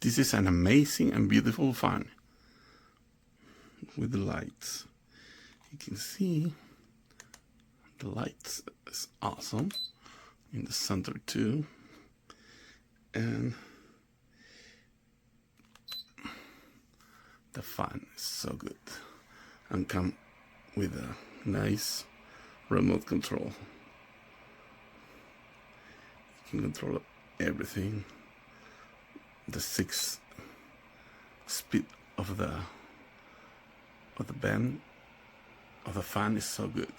This is an amazing and beautiful fan with the lights. You can see the lights is awesome in the center too, and the fan is so good and come with a nice remote control. You can control everything. The 6 speed of the bend of the fan is so good.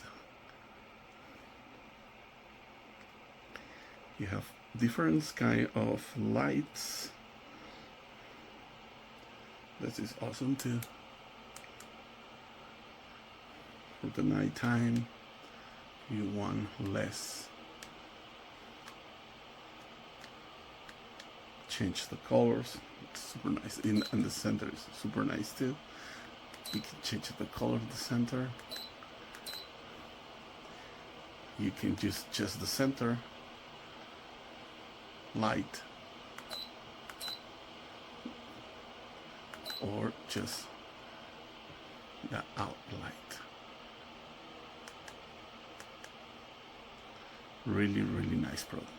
You have different kind of lights. That is awesome too. For the nighttime, you want less. Change the colors. It's super nice. In the center is super nice too. You can change the color of the center. You can just the center light, or just the out light. Really nice product.